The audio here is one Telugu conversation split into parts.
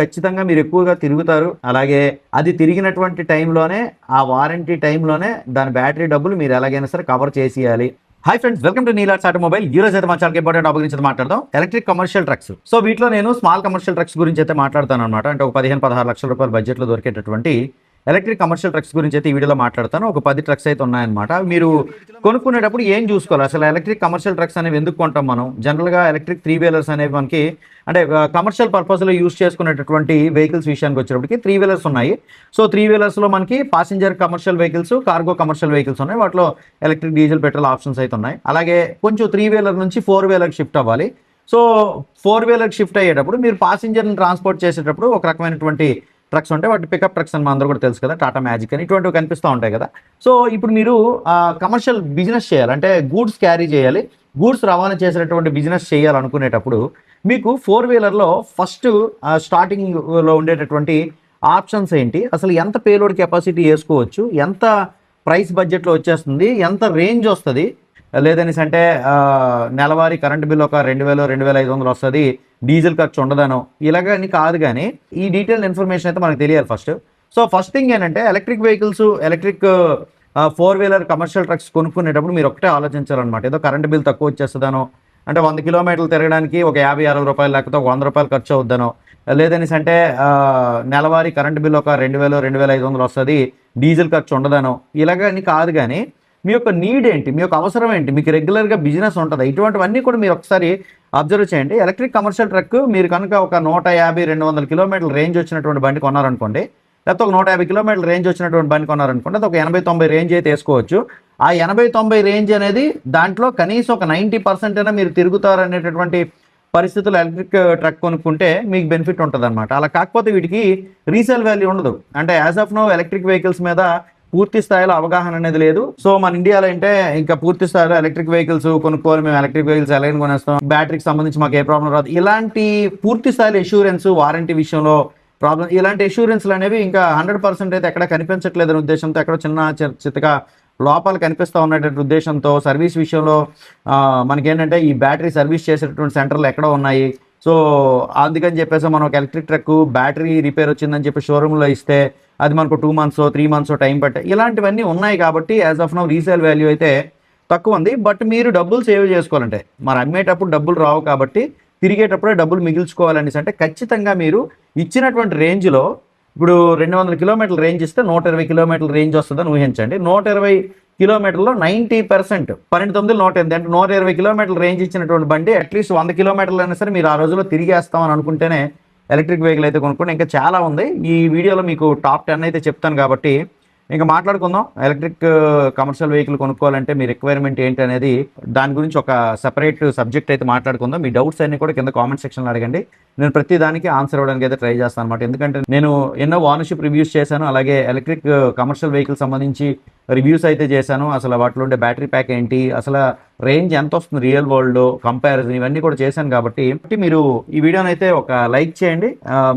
ఖచ్చితంగా మీరు ఎక్కువగా తిరుగుతారు. అలాగే అది తిరిగినటువంటి టైంలోనే ఆ వారంటీ టైంలోనే దాని బ్యాటరీ డబ్బులు మీరు ఎలాగైనా సరే కవర్ చేసేయాలి. హాయ్ ఫ్రెండ్స్, వెల్కమ్ టు నీలాట్స్ ఆటోమొబైల్. ఈ రోజు అయితే మా చాలా ఇంపార్టెంట్ టాపిక్ గురించి మాట్లాడదాం, ఎలక్ట్రిక్ కమర్షియల్ ట్రక్స్. సో వీటిలో నేను స్మాల్ కమర్షియల్ ట్రక్స్ గురించి అయితే మాట్లాడతాను అనమాట. అంటే ఒక 15-16 లక్షల రూపాయల బడ్జెట్లో దొరికేటటువంటి ఎలక్ట్రిక్ కమర్షియల్ ట్రక్స్ గురించి అయితే ఈ వీడియోలో మాట్లాడతాను. ఒక 10 ట్రక్స్ అయితే ఉన్నాయన్నమాట. మీరు కొనుక్కునేటప్పుడు ఏం చూసుకోవాలి, అసలు ఎలక్ట్రిక్ కమర్షియల్ ట్రక్స్ అనేవి ఎందుకు కొంటాం మనం? జనరల్గా ఎలక్ట్రిక్ 3 వీలర్స్ అనేవి మనకి అంటే కమర్షియల్ పర్పస్లో యూస్ చేసుకునేటటువంటి వెహికల్స్ విషయానికి వచ్చేటప్పటికి 3 వీలర్స్ ఉన్నాయి. సో 3 వీలర్స్లో మనకి passenger commercial vehicles, cargo commercial vehicles ఉన్నాయి. వాటిలో ఎలక్ట్రిక్, డీజిల్, పెట్రోల్ ఆప్షన్స్ అయితే ఉన్నాయి. అలాగే కొంచెం 3 వీలర్ నుంచి 4 వీలర్కి షిఫ్ట్ అవ్వాలి. సో 4 వీలర్కి షిఫ్ట్ అయ్యేటప్పుడు మీరు పాసింజర్ని ట్రాన్స్పోర్ట్ చేసేటప్పుడు ఒక రకమైనటువంటి ట్రక్స్ ఉంటాయి. వాటి పికప్ ట్రక్స్ అని అందరూ కూడా తెలుసు కదా, టాటా మ్యాజిక్ అని ఇటువంటివి కనిపిస్తూ ఉంటాయి కదా. సో ఇప్పుడు మీరు కమర్షియల్ బిజినెస్ చేయాలి, అంటే గూడ్స్ క్యారీ చేయాలి, గూడ్స్ రవాణా చేసేటటువంటి బిజినెస్ చేయాలనుకునేటప్పుడు మీకు 4 వీలర్లో ఫస్ట్ స్టార్టింగ్లో ఉండేటటువంటి ఆప్షన్స్ ఏంటి, అసలు ఎంత పేలోడ్ కెపాసిటీ వేసుకోవచ్చు, ఎంత ప్రైస్ బడ్జెట్లో వచ్చేస్తుంది, ఎంత రేంజ్ వస్తుంది, లేదనేసి అంటే నెలవారీ కరెంట్ బిల్ ఒక 2000-2500 వస్తుంది, డీజిల్ ఖర్చు ఉండదనో ఇలాగని కాదు. కానీ ఈ డీటెయిల్ ఇన్ఫర్మేషన్ అయితే మనకు తెలియాలి ఫస్ట్. సో ఫస్ట్ థింగ్ ఏంటంటే electric vehicles, electric 4 wheeler commercial trucks కొనుక్కునేటప్పుడు మీరు ఒకటే ఆలోచించాలన్నమాట. ఏదో కరెంట్ బిల్ తక్కువ వచ్చేస్తుందనో, అంటే 100 కిలోమీటర్లు తిరగడానికి ఒక 50-60 రూపాయలు లేకపోతే 100 రూపాయలు ఖర్చు అవుద్దనో, లేదనేసి అంటే నెలవారీ కరెంట్ బిల్ ఒక 2000-2500 వస్తుంది, డీజిల్ ఖర్చు ఉండదనో ఇలాగని కాదు. కానీ మీ యొక్క నీడ్ ఏంటి, మీ యొక్క అవసరం ఏంటి, మీకు రెగ్యులర్గా బిజినెస్ ఉంటుంది, ఇటువంటివన్నీ కూడా మీరు ఒకసారి అబ్జర్వ్ చేయండి. ఎలక్ట్రిక్ కమర్షియల్ ట్రక్ మీరు కనుక ఒక 150-200 కిలోమీటర్ల రేంజ్ వచ్చినటువంటి బండి కొన్నారనుకోండి, లేకపోతే ఒక 150 కిలోమీటర్ల రేంజ్ వచ్చినటువంటి బండి కొన్నారనుకోండి, అది ఒక 80-90 రేంజ్ అయితే వేసుకోవచ్చు. ఆ 80-90 రేంజ్ అనేది దాంట్లో కనీసం ఒక 90% అయినా మీరు తిరుగుతారు అనేటటువంటి పరిస్థితులు ఎలక్ట్రిక్ ట్రక్ కొనుక్కుంటే మీకు బెనిఫిట్ ఉంటుంది అనమాట. అలా కాకపోతే వీటికి రీసేల్ వాల్యూ ఉండదు. అంటే as of now electric vehicles మీద పూర్తి స్థాయిలో అవగాహన అనేది లేదు. సో మన ఇండియాలో అంటే ఇంకా పూర్తి స్థాయిలో ఎలక్ట్రిక్ వెహికల్స్ కొనుక్కోవాలి, మేము ఎలక్ట్రిక్ వెహికల్స్ ఎలా కొనేస్తాం, బ్యాటరీకి సంబంధించి మాకు ఏ ప్రాబ్లం రాదు, ఇలాంటి పూర్తి స్థాయిలో ఇన్సూరెన్స్, వారంటీ విషయంలో ప్రాబ్లం, ఇలాంటి ఇన్సూరెన్స్లు అనేవి ఇంకా 100% అయితే ఎక్కడ కనిపించట్లేదనే ఉద్దేశంతో, ఎక్కడ చిత్తగా లోపాలు కనిపిస్తూ ఉన్నటువంటి ఉద్దేశంతో సర్వీస్ విషయంలో మనకేంటంటే ఈ బ్యాటరీ సర్వీస్ చేసేటటువంటి సెంటర్లు ఎక్కడో ఉన్నాయి. సో అందుకని చెప్పేసి మనం ఒక ఎలక్ట్రిక్ ట్రక్ బ్యాటరీ రిపేర్ వచ్చిందని చెప్పి షోరూంలో ఇస్తే అది మనకు 2 months 3 months టైం పట్టే, ఇలాంటివన్నీ ఉన్నాయి. కాబట్టి as of now resale value అయితే తక్కువ ఉంది. బట్ మీరు డబ్బులు సేవ్ చేసుకోవాలంటే, మరి అమ్మేటప్పుడు డబ్బులు రావు కాబట్టి తిరిగేటప్పుడే డబ్బులు మిగిల్చుకోవాలనేసి అంటే ఖచ్చితంగా మీరు ఇచ్చినటువంటి రేంజ్లో, ఇప్పుడు 200 కిలోమీటర్ల రేంజ్ ఇస్తే 120 కిలోమీటర్ల రేంజ్ వస్తుందని ఊహించండి. 120 కిలోమీటర్లో 90%, 12-108 అంటే 120 కిలోమీటర్ల రేంజ్ ఇచ్చినటువంటి బండి అట్లీస్ట్ 100 కిలోమీటర్లు అయినా సరే మీరు ఆ రోజుల్లో తిరిగేస్తామని అనుకుంటేనే ఎలక్ట్రిక్ వెహికల్ అయితే కొనుక్కోండి. ఇంకా చాలా ఉంది, ఈ వీడియోలో మీకు టాప్ 10 అయితే చెప్తాను. కాబట్టి ఇంకా మాట్లాడుకుందాం. ఎలక్ట్రిక్ కమర్షియల్ వెహికల్ కొనుక్కోవాలంటే మీ రిక్వైర్మెంట్ ఏంటి అనేది, దాని గురించి ఒక సెపరేట్ సబ్జెక్ట్ అయితే మాట్లాడుకుందాం. మీ డౌట్స్ అన్ని కూడా కింద కామెంట్ సెక్షన్లో అడగండి, నేను ప్రతి దానికి ఆన్సర్ ఇవ్వడానికి అయితే ట్రై చేస్తాను అనమాట. ఎందుకంటే నేను ఎన్నో ఓనర్షిప్ రివ్యూస్ చేశాను, అలాగే ఎలక్ట్రిక్ కమర్షియల్ వెహికల్ సంబంధించి రివ్యూస్ అయితే చేశాను. అసలు వాటిలో ఉండే బ్యాటరీ ప్యాక్ ఏంటి, అసలు రేంజ్ ఎంత వస్తుంది రియల్ వరల్డ్లో, కంపారిజన్ ఇవన్నీ కూడా చేశాను. కాబట్టి మీరు ఈ వీడియోని అయితే ఒక లైక్ చేయండి.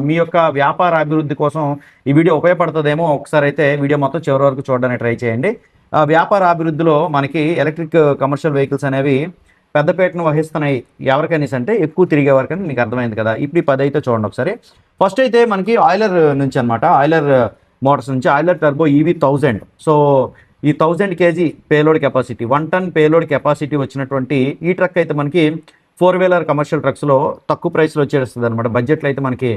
మీ యొక్క వ్యాపార అభివృద్ధి కోసం ఈ వీడియో ఉపయోగపడుతుందేమో, ఒకసారి అయితే వీడియో మొత్తం చివరి వరకు చూడడానికి ట్రై చేయండి. వ్యాపార అభివృద్ధిలో మనకి ఎలక్ట్రిక్ కమర్షియల్ వెహికల్స్ అనేవి పెద్దపేటను వహిస్తున్నాయి. ఎవరికైనా అంటే ఎక్కువ తిరిగే వరకని మీకు అర్థమైంది కదా. ఇప్పుడు ఈ 10 అయితే చూడండి ఒకసారి. ఫస్ట్ అయితే మనకి ఆయిలర్ నుంచి అనమాట, ఆయిలర్ మోటార్స్ నుంచి ఆయిలర్ టర్బో EV 1000. సో ఈ 1000 kg payload capacity, 1 ton payload capacity వచ్చినటువంటి ఈ ట్రక్ అయితే మనకి 4 వీలర్ కమర్షియల్ ట్రక్స్లో తక్కువ ప్రైస్లో వచ్చేస్తుంది అనమాట. బడ్జెట్లో అయితే మనకి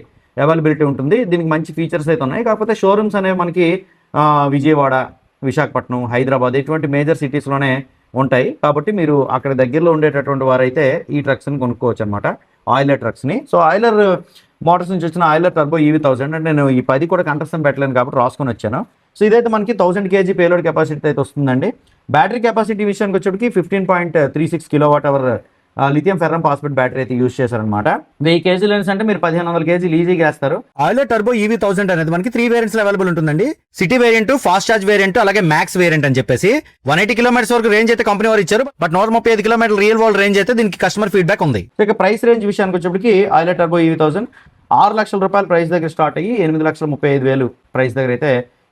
అవైలబిలిటీ ఉంటుంది. దీనికి మంచి ఫీచర్స్ అయితే ఉన్నాయి. కాకపోతే షోరూమ్స్ అనేవి మనకి విజయవాడ, విశాఖపట్నం, హైదరాబాద్ ఇటువంటి మేజర్ సిటీస్లోనే ఉంటాయి. కాబట్టి మీరు అక్కడ దగ్గరలో ఉండేటటువంటి వారైతే ఈ ట్రక్స్ని కొనుక్కోవచ్చు అనమాట, ఆయిలర్ ట్రక్స్ని. సో ఆయిలర్ మోటార్స్ నుంచి వచ్చిన ఆయిలర్ టర్బో EV 1000 అంటే నేను ఈ 10 కూడా కంఠస్థం పెట్టలేను కాబట్టి రాసుకొని వచ్చాను. సో ఇదైతే మనకి 1000 kg పేలోడ్ కెపాసిటీ అయితే వస్తుందండి. బ్యాటరీ కెపాసిటీ విషయానికి వచ్చేటికి 15.36 kWh lithium ferrum phosphate battery అయితే యూజ్ చేశారనమాట. 1000 kg అంటే మీరు 1500 kg ఈజీగా వేస్తారు. ఆయిలర్ టర్బో EV 1000 అనేది మనకి 3 వేరియంట్స్ అవైలబుల్ ఉంటుందండి. City variant, fast charge variant, అలాగే మ్యాక్స్ వేరియంట్ అని చెప్పేసి 180 కిలోమీటర్స్ వరకు రేంజ్ అయితే కంపెనీ వారు ఇచ్చారు. బట్ 135 కిలోమీటర్ల రియల్ వరల్డ్ రేంజ్ అయితే దీనికి కస్టమర్ ఫీడ్బ్యాక్ ఉంది. ఇక ప్రైస్ రేంజ్ విషయానికి వచ్చేప్పటికి ఆయిలర్ టర్బో EV 1000 6 లక్షల రూపాయల ప్రైస్ దగ్గర స్టార్ట్ అయ్యి 8,35,000 ప్రైస్ దగ్గర అయితే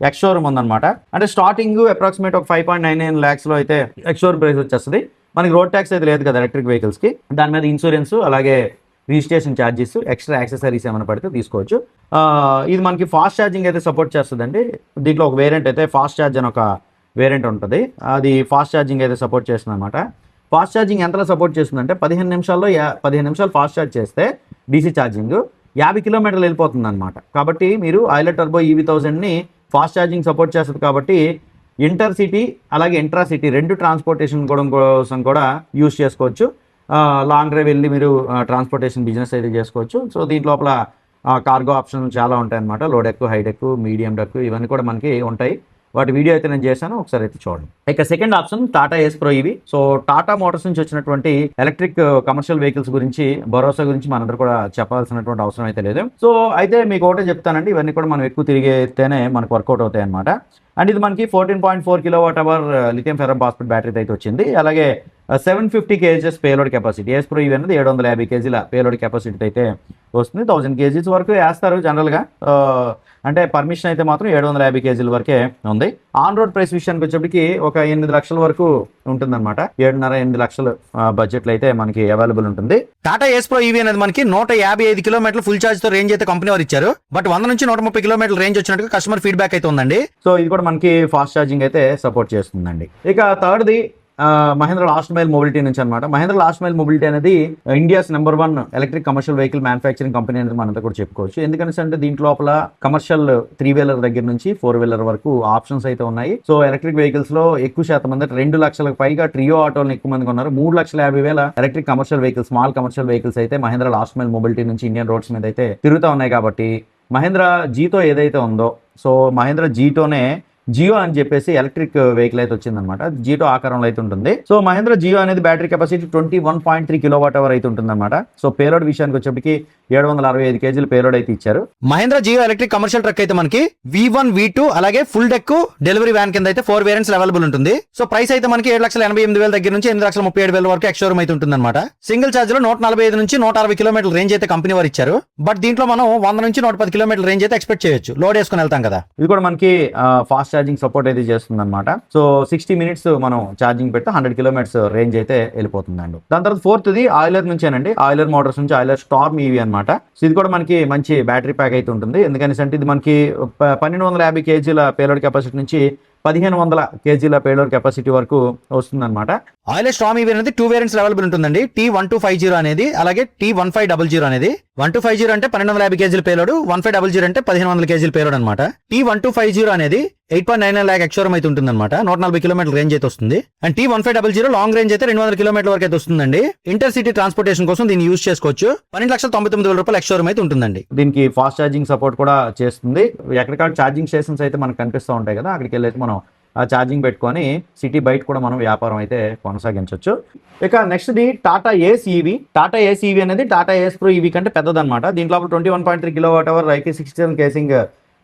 ఎక్స్ షోరూమ్ ఉందన్నమాట. అంటే స్టార్టింగ్ అప్రాక్సిమేట్ ఒక 5.99 lakhs లో అయితే ఎక్స్ షోరూమ్ ప్రైస్ వచ్చేస్తుంది. మనకి రోడ్ ట్యాక్స్ అయితే లేదు కదా ఎలక్ట్రిక్ వెహికల్స్కి. దాని మీద ఇన్సూరెన్స్, అలాగే రిజిస్ట్రేషన్ ఛార్జెస్, ఎక్స్ట్రా యాక్సెసరీస్ ఏమైనా పడితే తీసుకోవచ్చు. ఇది మనకి ఫాస్ట్ ఛార్జింగ్ అయితే సపోర్ట్ చేస్తుందండి. దీంట్లో ఒక వేరియంట్ అయితే ఫాస్ట్ ఛార్జ్ అని ఒక వేరియంట్ ఉంటుంది. అది ఫాస్ట్ ఛార్జింగ్ అయితే సపోర్ట్ చేస్తుంది అనమాట. ఫాస్ట్ ఛార్జింగ్ ఎంతలో సపోర్ట్ చేస్తుందంటే 15 నిమిషాలు ఫాస్ట్ ఛార్జ్ చేస్తే డీసీ ఛార్జింగ్ 50 కిలోమీటర్లు వెళ్ళిపోతుంది అనమాట. కాబట్టి మీరు ఐలర్ టర్బో EV1000ని ఫాస్ట్ ఛార్జింగ్ సపోర్ట్ చేస్తుంది కాబట్టి ఇంటర్ సిటీ అలాగే ఇంట్రా సిటీ రెండు ట్రాన్స్పోర్టేషన్ కోసం కూడా యూజ్ చేసుకోవచ్చు. లాంగ్ డ్రైవ్ వెళ్ళి మీరు ట్రాన్స్పోర్టేషన్ బిజినెస్ అయితే చేసుకోవచ్చు. సో దీంట్ లోపల కార్గో ఆప్షన్ చాలా ఉంటాయి అన్నమాట. లో deck, high deck, medium deck ఇవన్నీ కూడా మనకి ఉంటాయి. వాటి వీడియో అయితే నేను చేశాను, ఒకసారి అయితే చూడండి. ఇక second option Tata Ace Pro EV. So Tata Motors నుంచి వచ్చినటువంటి ఎలక్ట్రిక్ కమర్షియల్ వెహికల్స్ గురించి, భరోసా గురించి మనందరూ కూడా చెప్పాల్సినటువంటి అవసరం అయితే లేదు. సో అయితే మీకు ఒకటే చెప్తానండి, ఇవన్నీ కూడా మనం ఎక్కువ తిరిగితేనే మనకు వర్కౌట్ అవుతాయి అనమాట. అండ్ ఇది మనకి 14.4 kWh లిథియం ఫెర్రమ్ ఫాస్ఫేట్ బ్యాటరీతో అయితే వచ్చింది. అలాగే 750 kgs payload capacity. Ace Pro EV అనేది 750 kg పేలోడ్ కెపాసిటీ అయితే వస్తుంది. 1000 kgs వరకు వేస్తారు జనరల్గా. అంటే పర్మిషన్ అయితే మాత్రం 750 kg వరకే ఉంది. ఆన్ రోడ్ ప్రైస్ విషయానికి వచ్చేప్పటికి ఒక 8 లక్షల వరకు ఉంటుందన్నమాట. 7.5-8 లక్షలు బడ్జెట్లో అయితే మనకి అవైలబుల్ ఉంటుంది. టాటా ఏస్ ప్రో ఈవీ అనేది మనకి 155 కిలోమీటర్లు ఫుల్ ఛార్జ్ తో రేంజ్ అయితే కంపెనీ వారు ఇచ్చారు. బట్ 100 నుంచి 130 కిలోమీటర్ల రేంజ్ వచ్చినట్టుగా కస్టమర్ ఫీడ్బ్యాక్ అయితే ఉందండి. సో ఇది కూడా మనకి ఫాస్ట్ ఛార్జింగ్ అయితే సపోర్ట్ చేస్తుందండి. ఇక థర్డ్ది మహేంద్ర లాస్ట్ మైల్ మొబిలిటీ నుంచి అనమాట. మహేంద్ర లాస్ట్ మైల్ మొబిలిటీ అనేది India's number 1 electric commercial vehicle manufacturing company అనేది మనంతా కూడా చెప్పుకోవచ్చు. ఎందుకంటే అంటే దీంట్లో లోపల కమర్షియల్ 3 వీలర్ దగ్గర నుంచి 4 వీలర్ వరకు ఆప్షన్స్ అయితే ఉన్నాయి. సో ఎలక్ట్రిక్ వెహికల్స్ లో ఎక్కువ శాతం మంది 2 లక్షలకు పైగా ట్రియో ఆటోలను ఎక్కువ మంది ఉన్నారు. 3,50,000 electric commercial vehicles, small commercial vehicles అయితే మహేంద్ర లాస్ట్ మైల్ మొబిలిటీ నుంచి ఇండియన్ రోడ్స్ మీద అయితే తిరుగుతూ ఉన్నాయి. కాబట్టి మహేంద్ర జీతో ఏదైతే ఉందో, సో మహేంద్ర జీటోనే జియో అని చెప్పేసి ఎలక్ట్రిక్ వెహికల్ అయితే వచ్చిందనమాట. జీటో ఆకారంలో అయితే ఉంటుంది. సో మహేంద్ర జియో అనేది బ్యాటరీ కెపాసిటీ 21.3 kWh అయితే ఉంటుందన్నమాట. సో పేలోడ్ విషయానికి వచ్చేప్పటికి 765 kg పేలోడ్ అయితే ఇచ్చారు. Mahindra Zeo electric commercial truck అయితే మనకి V1, V2 అలాగే ఫుల్ డెక్ డెలివరీ వ్యాన్ కింద అయితే 4 వేరియంట్స్ అవైలబుల్ ఉంటుంది. సో ప్రైస్ అయితే మనకి 7,88,000 దగ్గర నుంచి 8,37,000 వరకు ఎక్స్షోరూమ్ అయితే ఉంటుందన్నమాట. సింగిల్ ఛార్జ్ లో 145 నుంచి 160 కిలోమీటర్ల రేంజ్ అయితే కంపెనీ వారు ఇచ్చారు. బట్ దీంట్లో మనం 100 నుంచి 110 కిలోమీటర్ల రేంజ్ అయితే ఎక్స్పెక్ట్ చేయొచ్చు. లోడ్ వేసుకుని వెళ్తాం కదా. ఇది కూడా మనకి ఫాస్ట్ ఛార్జింగ్ సపోర్ట్ అయితే చేస్తుంది అనమాట. సో 60 minutes మనం ఛార్జింగ్ పెడితే 100 kilometers రేంజ్ అయితే వెళ్ళిపోతుందండి. దాని తర్వాత ఫోర్త్ది ఆయిలర్ నుంచేనండి. ఆయిలర్ మోటార్స్ నుంచి ఆయిలర్ స్టార్మ్ ఈవీ అనమాట. సో ఇది కూడా మనకి మంచి బ్యాటరీ ప్యాక్ అయితే ఉంటుంది. ఎందుకంటే ఇది మనకి 1250 kg పేలోడ్ కెపాసిటీ నుంచి 1500 kg పేలోడ్ కెపాసిటీ వరకు వస్తుందన్నమాట. ఆయిలర్ స్టార్మ్ ఈవీ అనేది 2 వేరియంట్స్ అవైలబుల్ ఉంటుందండి. T1250 అనేది అలాగే T1500 అనేది. 1250 అంటే 1250 kg పేలోడ్, 1500 అంటే 1500 kg పేలోడ్ అనమాట. T1250 అనేది 8.99 lakh ఎక్స్షోరూమ్ అయితే ఉంటుందన్నమాట. 140 కిలోమీటర్ల రేంజ్ అయితే వస్తుంది. అండ్ T1500 లాంగ్ రేంజ్ అయితే 200 కిలోమీటర్ల వరకు అయితే వస్తుందండి. ఇంటర్ సిటీ ట్రాన్స్పోర్టేషన్ కోసం దీన్ని యూజ్ చేసుకోవచ్చు. 12,99,000 రూపాయలు ఎక్స్షోరూమ్ అయితే ఉంటుందండి. దీనికి ఫాస్ట్ ఛార్జింగ్ సపోర్ట్ కూడా చేస్తుంది. ఎక్కడికక్కడ ఛార్జింగ్ స్టేషన్స్ అయితే మనకు కనిపిస్తూ ఉంటాయి కదా, అక్కడికి వెళ్ళి మనం ఆ ఛార్జింగ్ పెట్టుకొని సిటీ బయట కూడా మనం వ్యాపారం అయితే కొనసాగించవచ్చు. ఇక నెక్స్ట్ది టాటా ఏస్ ఈవీ. టాటా ఏస్ ఈవీ అనేది టాటా ఏస్ ప్రో ఈవీ కంటే పెద్దదన్నమాట. దీంట్లో 21.3 kWh IP67 కేసింగ్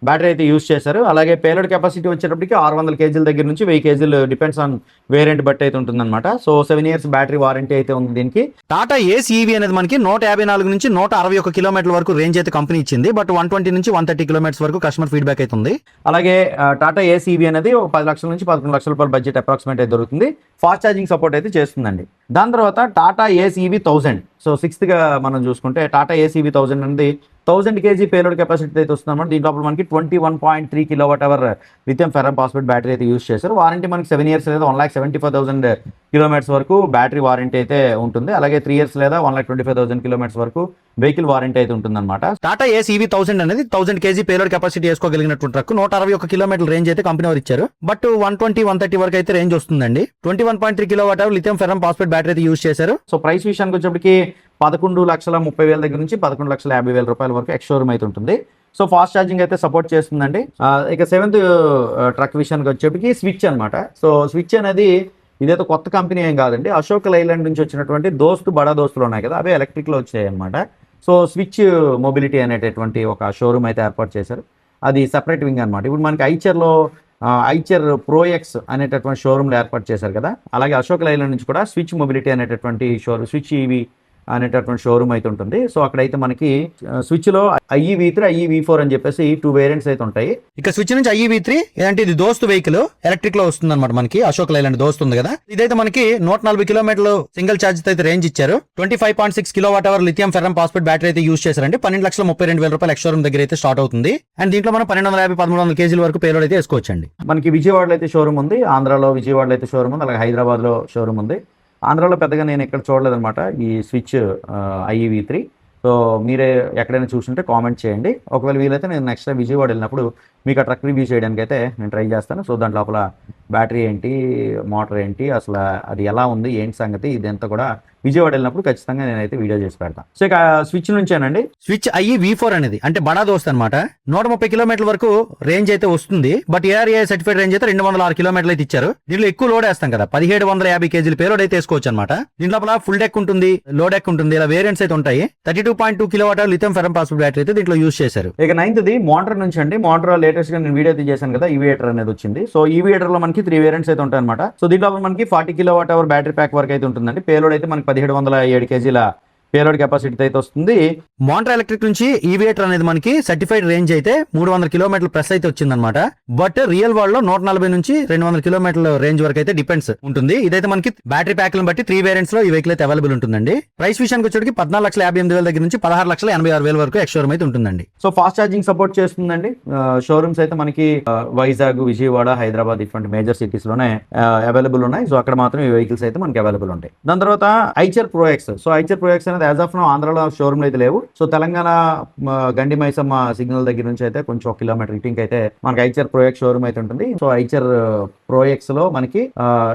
బ్యాటరీ అయితే యూజ్ చేశారు. అలాగే పేలోడ్ కెపాసిటీ వచ్చేటప్పటికి 600 kg దగ్గర నుంచి 1000 kg డిపెండ్స్ ఆన్ వేరియంట్ బట్టి అయితే ఉంటుందన్నమాట. సో 7 years బ్యాటరీ వారంటీ అయితే ఉంది దీనికి. టాటా ఏస్ ఈవీ అనేది మనకి 154 నుంచి 161 కిలోమీటర్ల వరకు రేంజ్ అయితే కంపెనీ ఇచ్చింది. బట్ 120 నుంచి 130 కిలోమీటర్స్ వరకు కస్టమర్ ఫీడ్బ్యాక్ అయితే ఉంది. అలాగే టాటా ఏస్ ఈవీ అనేది 10 లక్షల నుంచి 11 లక్షల రూపాయల బడ్జెట్ అప్రాక్సిమేట్ అయితే దొరుకుతుంది. ఫాస్ట్ ఛార్జింగ్ సపోర్ట్ అయితే చేస్తుందండి. దాని తర్వాత టాటా ఏస్ ఈవీ 1000. సో 6th మనం చూసుకుంటే టాటా ఏస్ ఈవీ 1000 అనేది 1000 kg పేలోడ్ కెపాసిటీ అయితే వస్తుందన్నమాట. దీంట్లో మనకి 21.3 kWh lithium ferrum phosphate battery అయితే యూజ్ చేశారు. వారంటీ మనకి 7 years లేదా 1,75,000 kilometers వరకు బ్యాటరీ వారంటీ అయితే ఉంటుంది. అలాగే 3 years లేదా 1,25,000 kilometers వరకు వెహికల్ వారంటీ అయితే ఉంటుందన్నమాట. టాటా ఏస్ ఈవీ 1000 అనేది 1000 kg పేలోడ్ కెపాసిటీ వేసుకోగలిగినటువంటి ట్రక్. 161 కిలోమీటర్ల రేంజ్ అయితే కంపెనీ వారు ఇచ్చారు. బట్ 120-130 వరకు అయితే రేంజ్ వస్తుందండి. 21.3 kWh lithium ferrum phosphate battery అయితే యూజ్ చేశారు. సో ప్రైస్ విషయానికి వచ్చేప్పటికి 11,30,000 దగ్గర నుంచి 11,50,000 రూపాయల వరకు ఎక్స్షోరూమ్ అయితే ఉంటుంది. సో ఫాస్ట్ ఛార్జింగ్ అయితే సపోర్ట్ చేస్తుందండి. ఇక 7th ట్రక్ విషయానికి వచ్చేప్పటికి స్విచ్ అనమాట. సో స్విచ్ అనేది ఇదైతే కొత్త కంపెనీ ఏం కాదండి. అశోక్ లైలాండ్ నుంచి వచ్చినటువంటి బడా దోస్తులు ఉన్నాయి కదా, అవే ఎలక్ట్రిక్లో వచ్చాయి అనమాట. సో స్విచ్ మొబిలిటీ అనేటటువంటి ఒక షోరూమ్ అయితే ఏర్పాటు చేశారు. అది సెపరేట్ వింగ్ అనమాట. ఇప్పుడు మనకి ఐచర్ ప్రోఎక్స్ అనేటటువంటి షోరూమ్లు ఏర్పాటు చేశారు కదా, అలాగే అశోక్ లైలాండ్ నుంచి కూడా స్విచ్ మొబిలిటీ అనేటటువంటి స్విచ్ ఈవీ అనేటటువంటి షోరూమ్ అయితే ఉంటుంది. సో అక్కడైతే మనకి స్విచ్ లో IE V3 IE V4 అని చెప్పేసి 2 వేరియంట్స్ అయితే ఉంటాయి. ఇక స్విచ్ నుంచి IE V3 అంటే ఇది దోస్త్ వెహికల్ ఎలక్ట్రిక్ లో వస్తుంది అనమాట. మనకి అశోక్ లైలాండ్ దోస్త్ ఉంది కదా, ఇదైతే మనకి 140 కిలోమీటర్లు సింగిల్ ఛార్జ్ అయితే రేంజ్ ఇచ్చారు. 25.6 kWh lithium ferrum phosphate battery అయితే యూస్ చేశారండి. 12,32,000 రూపాయలు ఎక్స్-షోరూమ్ దగ్గర అయితే స్టార్ట్ అవుతుంది. అండ్ దీంట్లో మనం 1250-1300 kg వరకు పేలోడ్ అయితే వేసుకోవచ్చండి. మనకి విజయవాడలో అయితే షోరూమ్ ఉంది, ఆంధ్రాలో విజయవాడలో అయితే షోరూమ్ ఉంది, అలాగే హైదరాబాద్ లో షోరూమ్ ఉంది. ఆంధ్రాలో పెద్దగా నేను ఎక్కడ చూడలేదన్నమాట ఈ స్విచ్ IE V3. సో మీరే ఎక్కడైనా చూసుంటే కామెంట్ చేయండి. ఒకవేళ వీలైతే నేను నెక్స్ట్ టైం విజయవాడ వెళ్ళినప్పుడు మీకు ఆ ట్రక్ రివ్యూ చేయడానికి అయితే నేను ట్రై చేస్తాను. సో దాంట్లో లోపల బ్యాటరీ ఏంటి, మోటార్ ఏంటి, అసలు అది ఎలా ఉంది, ఏంటి సంగతి, ఇదంతా కూడా విజయవాడ వెళ్ళినప్పుడు ఖచ్చితంగా నేనైతే వీడియో చేసి పెడతాను. సో ఇక స్విచ్ నుంచేనండి, స్విచ్ IE V4 అనేది అంటే బడా దోస్త్ అనమాట. 130 కిలోమీటర్ల వరకు రేంజ్ అయితే వస్తుంది. బట్ ARAI సర్టిఫైడ్ రేంజ్ అయితే 206 కిలోమీటర్లు అయితే ఇచ్చారు. దీంట్లో ఎక్కువ లోడ్ వేస్తాం కదా, 1750 kg పేలోడ్ అయితే వేసుకోవచ్చు అనమాట. దీంట్లో లోపల ఫుల్ డెక్ ఉంటుంది, లో డెక్ ఉంటుంది, ఇలా వేరియంట్స్ అయితే ఉంటాయి. 32.2 kWh lithium ferrum phosphate battery అయితే దీంట్లో యూస్ చేశారు. ఇక 9th మోటార్ నుంచి అండి, మోటార్ లేటెస్ట్ గా నేను వీడియో అయితే చేశాను కదా, ఈవీఏటర్ అనేది వచ్చింది. సో ఈవీఏటర్ లో మనకి 3 వేరియంట్స్ అయితే ఉంటాయి అనమాట. సో దీంట్లో మనకి 40 kWh బ్యాటరీ ప్యాక్ వరకు అయితే ఉంటుందండి. పేలోడ్ అయితే మనకి 1707 kg పేలోడ్ కెపాసిటీ అయితే వస్తుంది. మోంట్రా ఎలక్ట్రిక్ నుంచి ఈవీఏటర్ అనేది మనకి సర్టిఫైడ్ రేంజ్ అయితే 300 కిలోమీటర్ల ప్లస్ అయితే వచ్చిందనమాట. బట్ రియల్ వరల్డ్ లో 140 నుంచి 200 కిలోమీటర్ల రేంజ్ వరకు అయితే డిపెండ్స్ ఉంటుంది. ఇదైతే మనకి బ్యాటరీ ప్యాక్లను బట్టి 3 వేరియంట్స్ లో ఈ వెహికల్ అయితే అవైలబుల్ ఉంటుందండి. ప్రైస్ విషయానికి వచ్చేటికి 14,58,000 దగ్గర నుంచి 16,86,000 వరకు ఎక్స్-షోరూమ్ అయితే ఉంటుందండి. సో ఫాస్ట్ ఛార్జింగ్ సపోర్ట్ చేస్తుందండి. షోరూమ్స్ అయితే మనకి వైజాగ్, విజయవాడ, హైదరాబాద్ ఇటువంటి మేజర్ సిటీస్ లోనే అవైలబుల్ ఉన్నాయి. సో అక్కడ మాత్రం ఈ వెహికల్స్ అయితే మనకి అవైలబుల్ ఉంటాయి. దాని తర్వాత Eicher Pro X. So Eicher Pro X as of now ఆంధ్రాలో షోరూమ్ అయితే లేవు. సో తెలంగాణ గండి మైసమ్మ సిగ్నల్ దగ్గర నుంచి అయితే కొంచెం 1 కిలోమీటర్ ఇటింగ్ అయితే మనకి ఐచర్ Pro X షోరూమ్ అయితే ఉంటుంది. సో ఐచర్ Pro X లో మనకి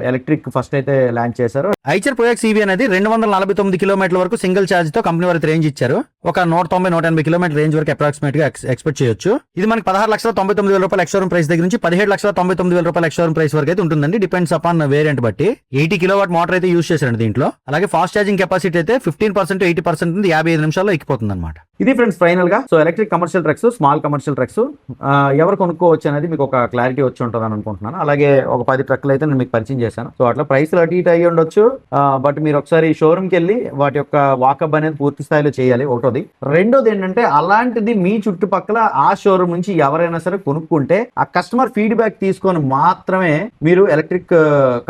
ఎలక్ట్రిక్ ఫస్ట్ అయితే లాంచ్ చేశారు. ఐచర్ Pro X EV అనేది 249 కిలోమీటర్ల వరకు సింగిల్ ఛార్జ్ తో కంపెనీ వారి రేంజ్ ఇచ్చారు. ఒక 190-180 కిలోమీటర్ రేంజ్ వరకు అప్రాక్సిమేట్ గా ఎక్స్పెక్ట్ చేయొచ్చు. ఇది మనకి 16,99,000 రూపాయల ఎక్స్-షోరూమ్ ప్రైస్ దగ్గర నుంచి 17,99,000 రూపాయల ఎక్స్-షోరూమ్ ప్రైస్ వరకు అయితే ఉంటుందండి. డిపెండ్స్ అపాన్ వేరియంట్ బట్టి. 80 కిలోవాట్ మోటార్ అయితే యూస్ చేశారండి దీంట్లో. అలాగే ఫాస్ట్ ఛార్జింగ్ కెపాసిటీ అయితే 15% 80% 55 నిమిషాల్లో ఎక్కిపోతుంది అనమాట. ఇది ఫ్రెండ్స్ ఫైనల్ గా. So electric commercial trucks, small commercial trucks ఎవరు కొనుక్కోవచ్చు అనేది మీకు ఒక క్లారిటీ వచ్చి ఉంటుంది అని అనుకుంటున్నాను. అలాగే ఒక 10 ట్రక్లు అయితే నేను మీకు పరిచయం చేశాను. సో అట్లా ప్రైస్లు అటు ఇటు అయ్యి ఉండొచ్చు. బట్ మీరు ఒకసారి షోరూమ్కి వెళ్ళి వాటి యొక్క వాకప్ అనేది పూర్తి స్థాయిలో చేయాలి, ఒకటోది. రెండోది ఏంటంటే అలాంటిది మీ చుట్టుపక్కల ఆ షోరూమ్ నుంచి ఎవరైనా సరే కొనుక్కుంటే ఆ కస్టమర్ ఫీడ్బ్యాక్ తీసుకొని మాత్రమే మీరు ఎలక్ట్రిక్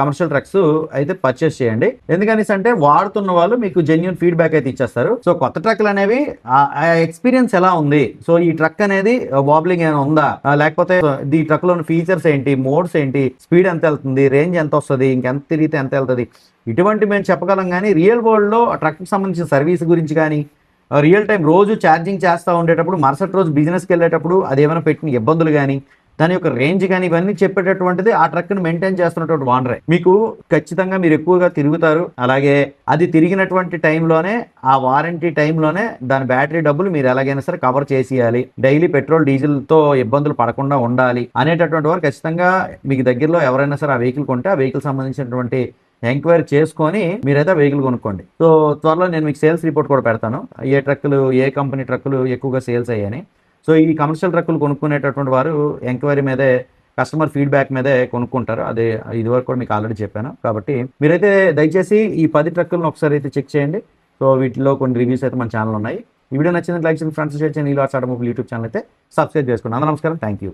కమర్షియల్ ట్రక్స్ అయితే పర్చేస్ చేయండి. ఎందుకనేసి అంటే వాడుతున్న వాళ్ళు మీకు జెన్యూన్ ఫీడ్బ్యాక్ అయితే ఇచ్చేస్తారు. సో కొత్త ట్రక్లు అనేవి ఆ ఎక్స్పీరియన్స్ ఎలా ఉంది, సో ఈ ట్రక్ అనేది వాబ్లింగ్ ఏమైనా ఉందా, లేకపోతే ఈ ట్రక్ లోని ఫీచర్స్ ఏంటి, మోడ్స్ ఏంటి, స్పీడ్ ఎంత వెళ్తుంది, రేంజ్ ఎంత వస్తుంది, ఇంకెంత తిరిగితే ఎంత వెళ్తుంది, ఇటువంటి మేము చెప్పగలం. కానీ రియల్ వరల్డ్ లో ట్రక్ సంబంధించిన సర్వీస్ గురించి కానీ, రియల్ టైం రోజు ఛార్జింగ్ చేస్తూ ఉండేటప్పుడు, మరుసటి రోజు బిజినెస్కి వెళ్ళేటప్పుడు అది ఏమైనా పెట్టిన ఇబ్బందులు కానీ, దాని యొక్క రేంజ్ కానీ ఇవన్నీ చెప్పేటటువంటిది ఆ ట్రక్ను మెయింటైన్ చేస్తున్నటువంటి ఓనరే. మీకు ఖచ్చితంగా మీరు ఎక్కువగా తిరుగుతారు, అలాగే అది తిరిగినటువంటి టైంలోనే ఆ వారంటీ టైంలోనే దాని బ్యాటరీ డబ్బులు మీరు ఎలాగైనా సరే కవర్ చేసేయాలి. డైలీ పెట్రోల్ డీజిల్తో ఇబ్బందులు పడకుండా ఉండాలి అనేటటువంటి వారు ఖచ్చితంగా మీకు దగ్గరలో ఎవరైనా సరే ఆ వెహికల్ కొంటే ఆ వెహికల్ సంబంధించినటువంటి ఎంక్వైరీ చేసుకొని మీరైతే వెహికల్ కొనుక్కోండి. సో త్వరలో నేను మీకు సేల్స్ రిపోర్ట్ కూడా పెడతాను, ఏ ట్రక్కులు, ఏ కంపెనీ ట్రక్కులు ఎక్కువగా సేల్స్ అయ్యాయని. సో ఈ కమర్షియల్ ట్రక్కులు కొనుక్కునేటటువంటి వారు ఎంక్వైరీ మీదే, కస్టమర్ ఫీడ్బ్యాక్ మీదే కొనుక్కుంటారు. అదే ఇదివరకు కూడా మీకు ఆల్రెడీ చెప్పాను. కాబట్టి మీరైతే దయచేసి ఈ 10 ట్రక్కులను ఒకసారి అయితే చెక్ చేయండి. సో వీటిలో కొన్ని రివ్యూస్ అయితే మన ఛానల్ ఉన్నాయి. ఈ వీడియో నచ్చింది లైక్ చేయండి, ఫ్రెండ్స్ షేర్ చేయండి. నీలాట్స్ ఆటోమొబైల్ యూట్యూబ్ ఛానల్ అయితే సబ్స్క్రైబ్ చేసుకోండి. అందరూ నమస్కారం, థ్యాంక్ యూ.